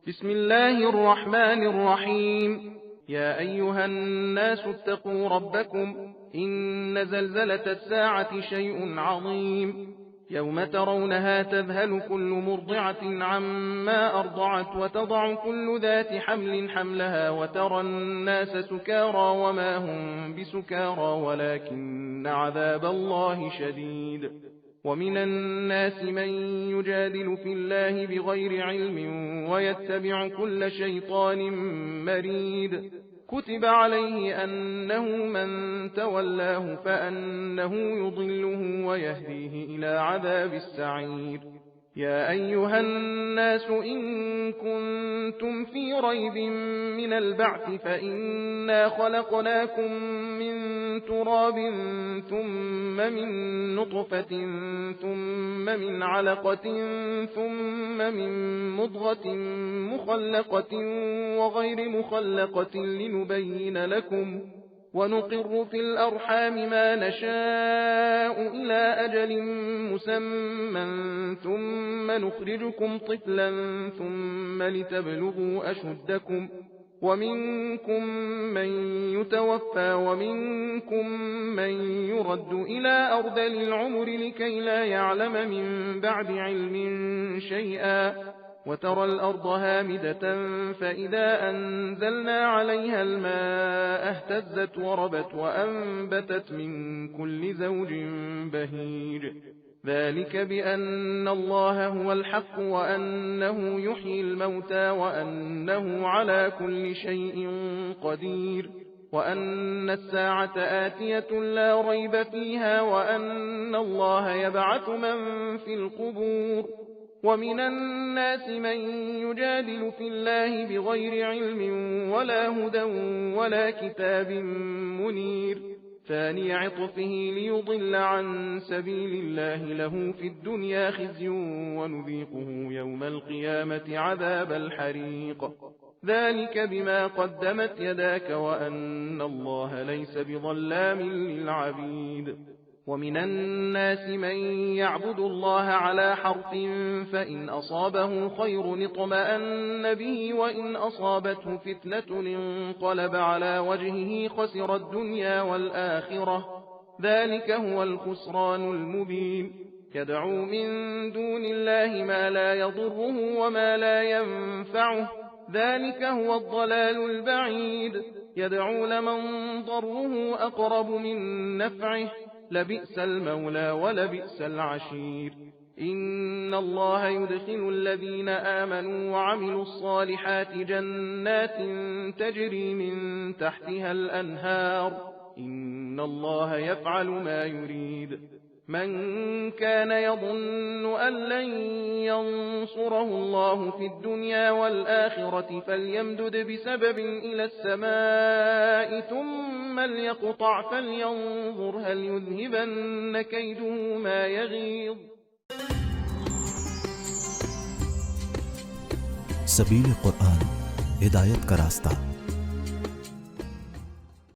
بسم الله الرحمن الرحيم. يا أيها الناس اتقوا ربكم، إن زلزلة الساعة شيء عظيم، يوم ترونها تذهل كل مرضعة عما أرضعت وتضع كل ذات حمل حملها وترى الناس سكارى وما هم بسكارى ولكن عذاب الله شديد. ومن الناس من يجادل في الله بغير علم ويتبع كل شيطان مريد. كتب عليه أنه من تولاه فأنه يضله ويهديه إلى عذاب السعير. يا أيها الناس إن كنتم في ريب من البعث فإنا خلقناكم من تراب ثم من نطفة ثم من علقة ثم من مضغة مخلقة وغير مخلقة لنبين لكم، ونقر في الأرحام ما نشاء إلى أجل مسمى ثم نخرجكم طفلا ثم لتبلغوا أشدكم، ومنكم من يتوفى ومنكم من يرد إلى أرذل العمر لكي لا يعلم من بعد علم شيئا. وترى الأرض هامدة فإذا أنزلنا عليها الماء اهتزت وربت وأنبتت من كل زوج بهيج. ذلك بأن الله هو الحق وأنه يحيي الموتى وأنه على كل شيء قدير، وأن الساعة آتية لا ريب فيها، وأن الله يبعث من في القبور. ومن الناس من يجادل في الله بغير علم ولا هدى ولا كتاب منير، ثاني عطفه ليضل عن سبيل الله، له في الدنيا خزي ونذيقه يوم القيامة عذاب الحريق. ذلك بما قدمت يداك وأن الله ليس بظلام للعبيد. ومن الناس من يعبد الله على حرف فإن أصابه خير اطمأن به وإن أصابته فتنة انقلب على وجهه خسر الدنيا والآخرة، ذلك هو الخسران المبين. يدعو من دون الله ما لا يضره وما لا ينفعه، ذلك هو الضلال البعيد. يدعو لمن ضره أقرب من نفعه، لبئس المولى ولبئس العشير. إن الله يدخل الذين آمنوا وعملوا الصالحات جنات تجري من تحتها الأنهار، إن الله يفعل ما يريد. من كان يظن أن لن ينصره الله في الدنيا والآخرة فليمدد بسبب إلى السماء ثم ليقطع فلينظر هل يذهبن كيده ما يغيظ. सबील कुरान हिदायत का रास्ता।